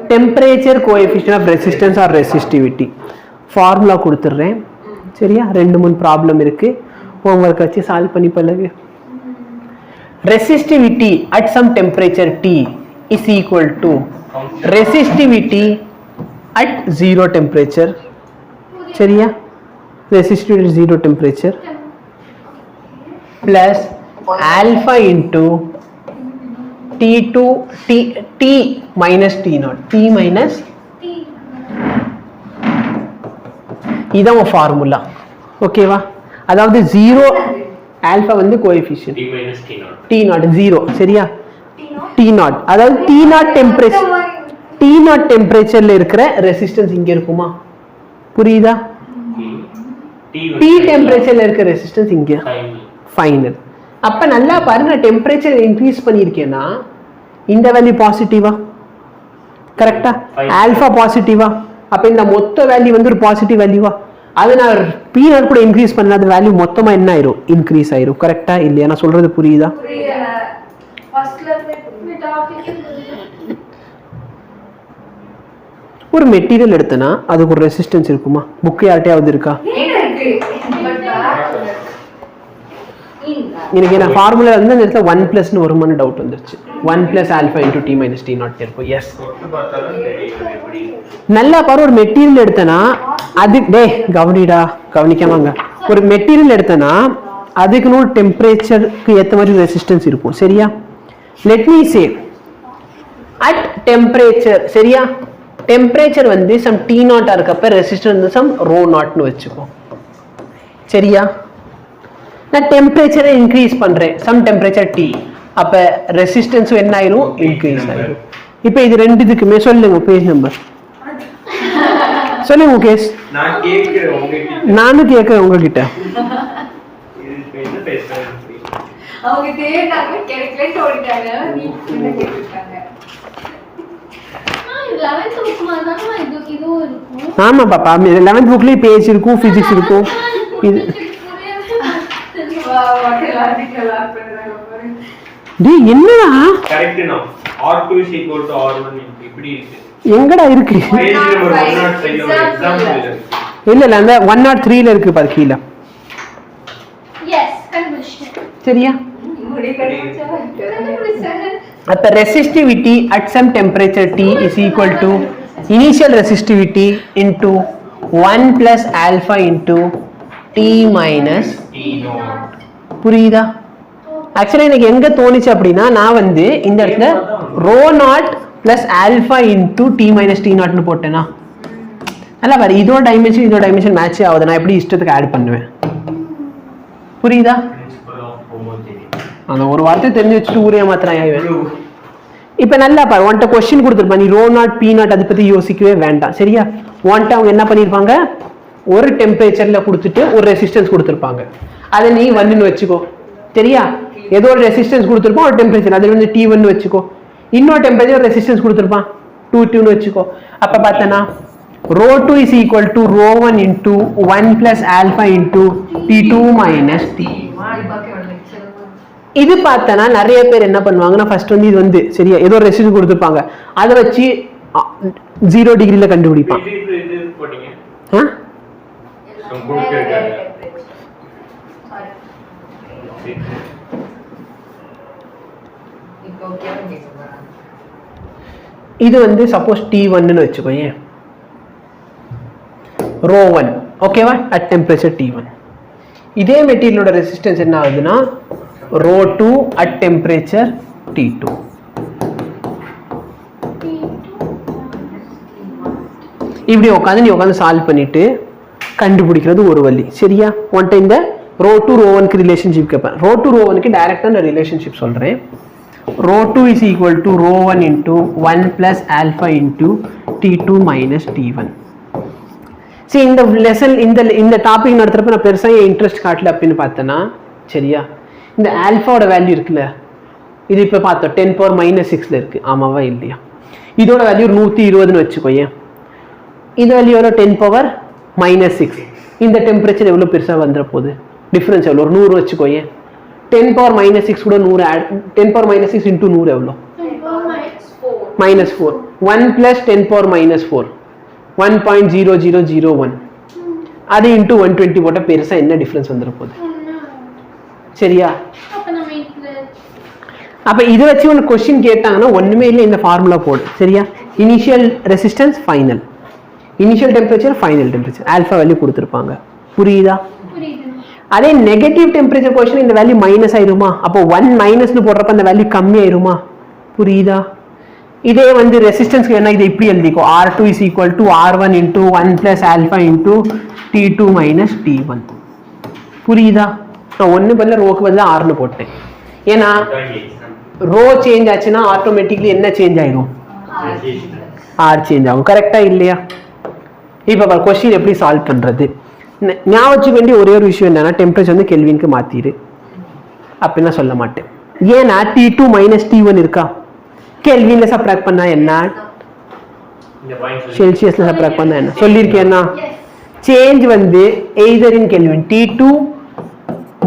temperature coefficient of resistance or resistivity formula கொடுத்துறேன் சரியா ரெண்டு மூணு ப்ராப்ளம் இருக்கு homework வச்சு சால்வ் பண்ணி பழகு resistivity at some temperature T is equal to resistivity at zero temperature சரியா resistivity at zero temperature plus alpha into T2 T minus T0 T minus இதான் ஃபார்முலா ஓகேவா அதாவது 0 ஆல்பா வந்து கோஎஃபிஷியன்ட் T minus T0 0 சரியா T0 அதாவது T0 டெம்பரேச்சர்ல இருக்கிற resistance இங்க இருக்குமா புரியுதா T டெம்பரேச்சர்ல இருக்கிற ரெசிஸ்டன்ஸ் இங்க ஃபைனல் அப்ப நல்லா பாருங்க டெம்பரேச்சர் இன்க்ரீஸ் பண்ணிருக்கேனா இந்த வேல்யூ பாசிட்டிவா கரெக்ட்டா ஆல்பா பாசிட்டிவா அப்ப இந்த மொத்த வேல்யூ வந்து ஒரு பாசிட்டிவ் வேல்யூவா அது நான் p0 கூட இன்க்ரீஸ் பண்ணாத வேல்யூ மொத்தமா என்ன ஆயிரும் இன்க்ரீஸ் ஆயிரும் கரெக்ட்டா இல்லையா நான் சொல்றது புரியுதா ஃபர்ஸ்ட்ல இருந்து டாபிக் ஒரு மெட்டீரியல் எடுத்தனா அதுக்கு ஒரு ரெசிஸ்டன்ஸ் இருக்குமா புக் யார்ட்டையாவது இருக்கா இருக்கு எனக்கு என்ன ஃபார்முலா வந்து அந்த இடத்துல 1 plus னு வருமான டவுட் வந்துருச்சு 1 plus alpha into T minus T0 இருக்கும் எஸ் நல்லா பாரு ஒரு மெட்டீரியல் எடுத்தனா அது டேய் கவனிக்காமங்க ஒரு மெட்டீரியல் எடுத்தனா அதுக்கு ஒரு டெம்பரேச்சருக்கு ஏத்த மாதிரி ரெசிஸ்டன்ஸ் இருக்கும் சரியா let me say at temperature சரியா டெம்பரேச்சர் வந்து சம் T0 இருக்கப்ப ரெசிஸ்டன்ஸ் வந்து சம் ρ0 னு வெச்சுக்கோ சரியா நான் டெம்பரேச்சரை இன்க்ரீஸ் பண்றேன் சம் டெம்பரேச்சர் T அப்ப ரெசிஸ்டன்ஸ் என்ன ஆயிரும் இன்க்ரீஸ் ஆயிரும் இப்போ இது ரெண்டுத்துக்குமே சொல்லுங்க பேஜ் நம்பர் சொல்லுங்க முகேஷ் நான் கேக்குறேன் உங்ககிட்ட நானும் கேக்குறேன் உங்ககிட்ட இது என்ன பேசுறீங்க அவங்க தேடாங்க கேல்குலேட் ஓடிட்டாங்க நீ என்ன கேக்குறாங்க 11th புக் மாதிரி இது இருக்கும் ஆமா பாப்பா 11th புக்லயே பேஜ் இருக்கும் பிசிக்ஸ் இருக்கும் இது டேய் என்னடா கரெக்ட் நோ r2 = r1 இப்படி இருக்கு எங்கடா இருக்கு பேஜ் நம்பர் 103 ல எக்ஸாம்பிள் இல்ல அந்த 103 ல இருக்கு பாரு கீழ எஸ் கண்டுபிடிச்சேன் சரியா at the resistivity at some temperature T is equal to initial resistivity into 1 plus alpha into T minus T0 புரியுதா ஆக்சுவலி எனக்கு எங்க தோணுச்சு அப்படினா நான் வந்து இந்த இடத்துல ρ0 plus alpha into T minus T0 னு போட்டேனா நல்லா பாரு இதோட டைமென்ஷன் மேட்ச் ஆகுது நான் எப்படி இஷ்டத்துக்கு ஆட் பண்ணுவேன் புரியுதா அந்த ஒரு வார்த்தை தெரிஞ்சு வச்சுட்டு ஊரே மாத்திரம் ஆயிடுவேன் இப்போ நல்லா பாரு உன்கிட்ட கொஸ்டின் கொடுத்துருப்பான் நீ ρ0 p0 அதை பத்தி யோசிக்கவே வேண்டாம் சரியா உன்கிட்ட அவங்க என்ன பண்ணிருப்பாங்க ஒரு டெம்பரேச்சர்ல கொடுத்துட்டு ஒரு ரெசிஸ்டன்ஸ் கொடுத்துருப்பாங்க அதை நீ 1 ன்னு வச்சுக்கோ சரியா ஏதோ ஒரு ரெசிஸ்டன்ஸ் கொடுத்துருப்பான் ஒரு டெம்பரேச்சர் அது வந்து T1 ன்னு வச்சுக்கோ இன்னொரு டெம்பரேச்சர் ரெசிஸ்டன்ஸ் கொடுத்துருப்பான் 2 ன்னு வச்சுக்கோ அப்ப பார்த்தனா ρ2 is equal to ρ1 into 1 plus alpha into T2 minus T இது பார்த்தனா நிறைய பேர் என்ன பண்ணுவாங்கன்னா ஃபர்ஸ்ட் வந்து இது வந்து சரியா ஏதோ ரெசிஸ்டன்ஸ் கொடுத்துருப்பாங்க அதை வச்சு 0 டிகிரில கண்டுபிடிப்பான் இது வந்து சப்போஸ் T1 ன்னு வெச்சுக்கோயே ρ1 ஓகேவா at temperature T1 இதே மெட்டீரியலோட ரெசிஸ்டன்ஸ் என்ன ஆகுதுன்னா ρ2 at temperature T2 இப்படி உட்காந்து சால்வ் பண்ணிட்டு கண்டுபிடிக்கிறது ஒரு வழி சரியா ஒன் டைம் இந்த ρ2 ρ1 க்கு ரிலேஷன்ஷிப் கேட்பேன் ρ2 ρ1 க்கு டைரக்டா நான் ரிலேஷன்ஷிப் சொல்றேன் ρ2 is equal to ρ1 into 1 plus alpha into T2 minus T1 see இந்த லெசன் இந்த டாபிக் நடத்துறப்ப நான் பெருசா இன்ட்ரெஸ்ட் காட்டல அப்படினு பார்த்தனா சரியா இந்த ஆல்பாவோட வேல்யூ இருக்குல இது இப்ப பார்த்தோம் 10 power minus 6 ல இருக்கு ஆமாவா இல்லையா இதோட வேல்யூ 120 ன்னு வெச்சுக்கோயே இது வேல்யூ எவ்வளவு 10 power minus 6 இந்த டெம்பரேச்சர் எவ்வளவு பெருசா வந்தற போகுது டிஃபரன்ஸ் எவ்வளவு 100 வெச்சுக்கோயே 10 power minus 6 கூட 100 10 power minus 6 into 100 எவ்வளவு 10 power minus 4 minus 4. 1 plus 10 power minus 4. 1.0001. அது into 120 போட்ட பெருசா என்ன டிஃபரன்ஸ் வந்துற போகுது? சரியா? அப்ப இத வச்சு ஒரு क्वेश्चन கேட்டாங்கன்னா ஒண்ணுமே இல்ல, இந்த ஃபார்முலா போடு. சரியா? Initial resistance final, initial temperature final temperature, alpha value கொடுத்திருப்பாங்க. புரியுதா? அதே நெகட்டிவ் டெம்பரேச்சர் क्वेश्चन இந்த வேல்யூ மைனஸ் ஆயிருமா? அப்போ 1 மைனஸ்னு போடுறப்ப அந்த வேல்யூ கம்மி ஆயிருமா? புரியுதா? இதே வந்து ரெசிஸ்டன்ஸ்க்கு என்ன, இதை இப்படி எழுதிக்கோ. R2 is equal to R1 into 1 plus alpha into T2 minus T1. புரியுதா? நான் ஒன்று பதில் ரோக்கு பதில் ஆர்னு போட்டேன். ஏன்னா ரோ சேஞ்ச் ஆச்சுன்னா ஆட்டோமேட்டிக்லி என்ன சேஞ்ச் ஆயிடும்? ஆர் சேஞ்ச் ஆகும். கரெக்டா இல்லையா? இப்போ கொஸ்டின் எப்படி சால்வ் பண்றது? ஞாபகம் வச்சுக்க வேண்டிய ஒரே ஒரு விஷயம் என்னன்னா, டெம்பரேச்சர் வந்து கெல்வினுக்கு மாத்திரு அப்படின்னா சொல்ல மாட்டேன். ஏன்னா T2 minus T1 இருக்கா, கெல்வின்ல சப்ட்ராக்ட் பண்ணா என்ன, செல்சியஸ்ல சப்ட்ராக்ட் பண்ணா என்ன சொல்லியிருக்கேன்னா, சேஞ்ச் வந்து எய்தர் இன் கெல்வின். T2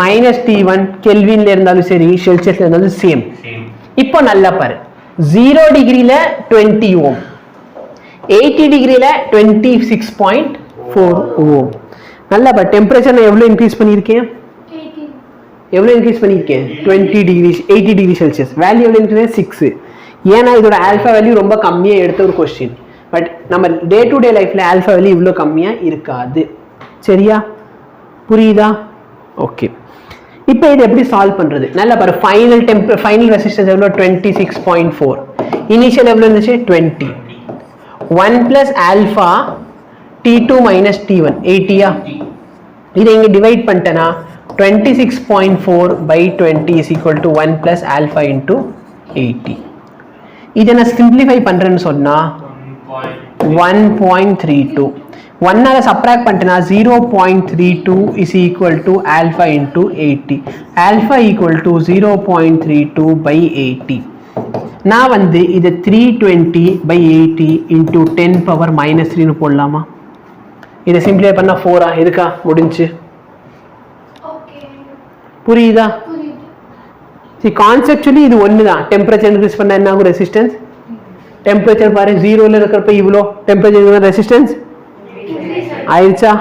minus T1 கெல்வின்ல இருந்தாலும் சரி செல்சியஸ்ல இருந்தாலும் சேம். இப்போ நல்லா பாரு, 0 டிகிரில 20 ஓம், 80 டிகிரில 26.4 ஓம். நல்லா பாரு, டெம்பரேச்சர் நான் எவ்வளவு இன்க்ரீஸ் பண்ணியிருக்கேன்? எவ்வளவு இன்க்ரீஸ் பண்ணியிருக்கேன்? 20 டிகிரி 80 டிகிரி செல்சியஸ். வேல்யூ எவ்வளவு இன்க்ரீஸ்? 6. ஏன்னா இதோட ஆல்ஃபா வேல்யூ ரொம்ப கம்மியாக எடுத்த ஒரு கொஸ்டின். பட் நம்ம டே டு டே லைஃப்ல ஆல்ஃபா வேல்யூ இவ்வளோ கம்மியாக இருக்காது. சரியா? புரியுதா? ஓகே. இப்போ இது எப்படி சால்வ் பண்றது? நல்லா பாரு, ஃபைனல் ரெசிஸ்டன்ஸ் எவ்வளோ? 26.4. இனிஷியல் எவ்வளோ இருந்துச்சு? 20. 1 plus alpha T2 minus T1 80யா? இதை இங்கே டிவைட் பண்ணிட்டேன்னா 26.4 by 20 is equal to 1 plus alpha into 80. இதை நான் சிம்பிளிஃபை பண்றேன்னு சொன்னா 1.32. 1ஆல சப்ட்ராக்ட் பண்ணிட்டேன்னா 0.32 is equal to alpha into 80. alpha equal to 0.32 by 80. நான் வந்து இதை 320 by 80 into 10 power minus 3 போடலாமா? இதை சிம்பிளிஃபை பண்ணா 4 இருக்கா? முடிஞ்சு. புரியுதா? கான்செப்சுவலி இது ஒண்ணுதான். டெம்பரேச்சர் இன்க்ரீஸ் பண்ணா என்ன ஆகும்? ரெசிஸ்டன்ஸ். டெம்பரேச்சர் பாரு, 0ல இருக்கிறப்ப இவ்வளோ டெம்பரேச்சர் ரெசிஸ்டன்ஸ் ஆயிடுச்சா?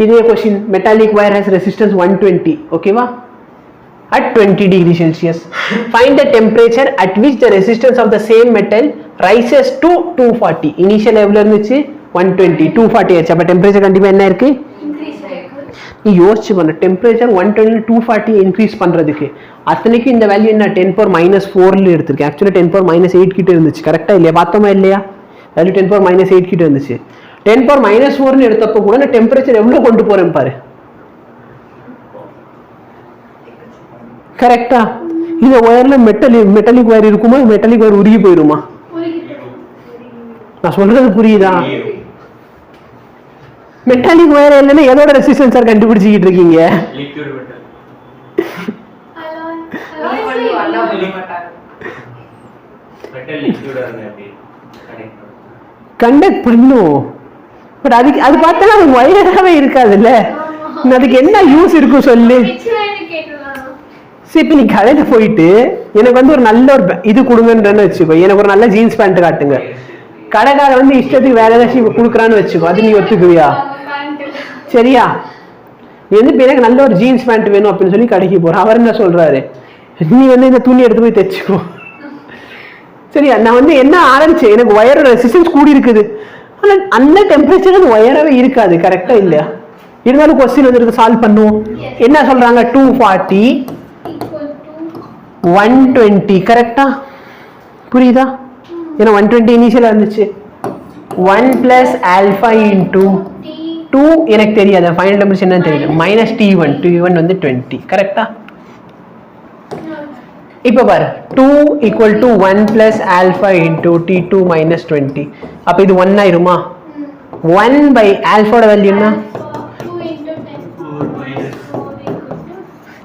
இதே question, metallic wire has resistance 120, ஓகேவா? at 20 degree Celsius. Find the temperature at which the resistance of the same metal rises to 240. Initial எவ்வளவு இருந்துச்சு? 120. 240 ஆச்சு. அப்ப டெம்பரேச்சர் கண்டிப்பா என்ன இருக்கு? நீ யோசிச்சு பண்ண, டெம்பரேச்சர் 120 240 இன்க்ரீஸ் பண்றதுக்கு அத்தனைக்கு இந்த வேல்யூ என்ன? 10 power minus 4ல எடுத்திருக்கேன். ஆக்சுவலி 10 power minus 8 கிட்ட இருந்துச்சு. கரெக்டா இல்லையா? பார்த்தோமா இல்லையா? வேல்யூ 10 power minus 8 கிட்ட இருந்துச்சு. 10 power minus 4னு எடுத்தப்போ கூட நான் டெம்பரேச்சர் எவ்வளவு கொண்டு போறேன் பாரு. கரெக்டா? இந்த ஒயர்ல மெட்டாலிக் ஒயர் இருக்குமா? மெட்டாலிக் ஒயர் உருகி போயிருமா? நான் சொல்றது புரியுதா? மெட்டாலிக் ஒயர் இல்லைன்னா எதோட ரெசிஸ்டன்ஸ் சார் கண்டுபிடிச்சிக்கிட்டு இருக்கீங்க? கண்டக்ட் பண்ணும். பட் அதுக்கு அது பார்த்தா அது ஒயராகவே இருக்காதுல்ல. அதுக்கு என்ன யூஸ் இருக்கும் சொல்லு? இப்போ நீ கடையில போயிட்டு எனக்கு வந்து ஒரு நல்ல ஒரு இது கொடுங்கன்னு வச்சுக்கோ, எனக்கு ஒரு நல்ல ஜீன்ஸ் பேண்ட் காட்டுங்க. கடைக்கார வந்து இஷ்டத்துக்கு வேற ஏதாச்சும் கொடுக்குறான்னு வச்சுக்கோ, அது நீ ஒத்துக்குவியா? சரியா? நீ வந்து இப்போ எனக்கு நல்ல ஒரு ஜீன்ஸ் பேண்ட் வேணும் அப்படின்னு சொல்லி கடைக்கு போற. அவர் என்ன சொல்றாரு? நீ வந்து இந்த துணி எடுத்து போய் தைச்சுக்கோ. சரியா? நான் வந்து என்ன ஆரம்பிச்சேன், எனக்கு ஒயரோட ரெசிஸ்டன்ஸ் கூடி இருக்குது, ஆனால் அந்த டெம்பரேச்சர் அது ஒயராகவே இருக்காது. கரெக்டா இல்லையா? இருந்தாலும் கொஸ்டின் வந்து சால்வ் பண்ணுவோம். என்ன சொல்றாங்க? 240 120. கரெக்டா? புரியுதா? ஏன்னா 120 இனிஷியலா இருந்துச்சு. 1 plus alpha into 2 எனக்கு தெரியாது, ஃபைனல் டெம்பரேச்சர் என்னன்னு தெரியல. minus T1 வந்து 20. கரெக்டா? இப்போ பாரு, 2 equal to 1 plus alpha into T2 minus 20. அப்ப இது 1 ஆயிருமா? 1 by alpha ஓட வேல்யூ என்ன?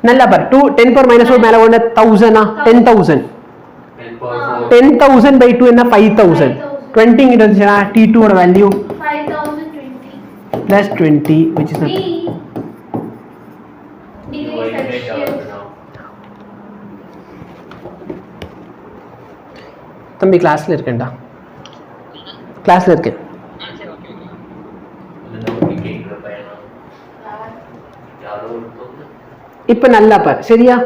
நல்லா பாரு, 10 power minus 4 மேல ஒண்ணு 1000 10,000. 10,000 by 2 என்ன? 5,000. 20 கிட்ட வந்துச்சுனா T2 ஓட வேல்யூ 5020 plus 20 which is தம்பி கிளாஸில் இருக்கேன்டா, கிளாஸில் இருக்கேன். இப்போ நல்லா பாரு சரியா.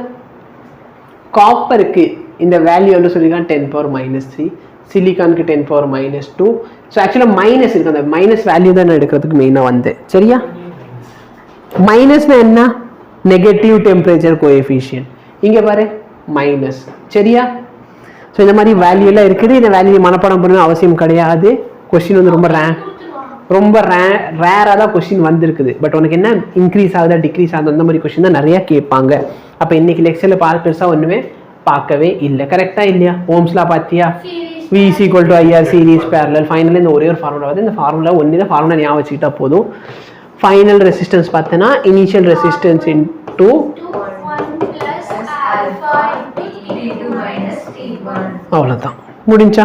காப்பருக்கு இந்த வேல்யூ வந்து சொல்லியிருக்கான் 10⁻³ சிலிக்கானுக்கு 10⁻². ஸோ ஆக்சுவலாக மைனஸ் இருக்கு, அந்த மைனஸ் வேல்யூ தான் நான் எடுக்கிறதுக்கு மெயினாக வந்தேன் சரியா. மைனஸ்னா என்ன, நெகட்டிவ் டெம்பரேச்சர் கோஎஃபிஷியன்ட். இங்கே பாரு மைனஸ் சரியா. ஸோ இந்த மாதிரி வேல்யூலாம் இருக்குது. இந்த வேல்யூ மனப்பாடம் பண்ணணும் அவசியம் கிடையாது. கொஸ்டின் வந்து ரொம்ப ரேராக தான் கொஸ்டின் வந்திருக்குது. பட் உனக்கு என்ன இன்க்ரீஸ் ஆகுதா டிக்ரீஸ் ஆகுது அந்த மாதிரி கொஸ்டின் தான் நிறையா கேட்பாங்க. அப்போ இன்னைக்கு லெக்சரில் பெருசாக ஒன்றுமே பார்க்கவே இல்லை. கரெக்டாக இல்லையா? ஓம்ஸ்லாம் பார்த்தியா, V is equal to IR series parallel. ஃபைனலாக இந்த ஒரே ஒரு ஃபார்முலா வந்து இந்த ஃபார்முலா ஒன்று தான் ஃபார்முலா ஞாபகம் வச்சுக்கிட்டா போதும். ஃபைனல் ரெசிஸ்டன்ஸ் பார்த்தோன்னா இனிஷியல் ரெசிஸ்டன்ஸ் இன்டூ அவ்வளோதான் முடிஞ்சா.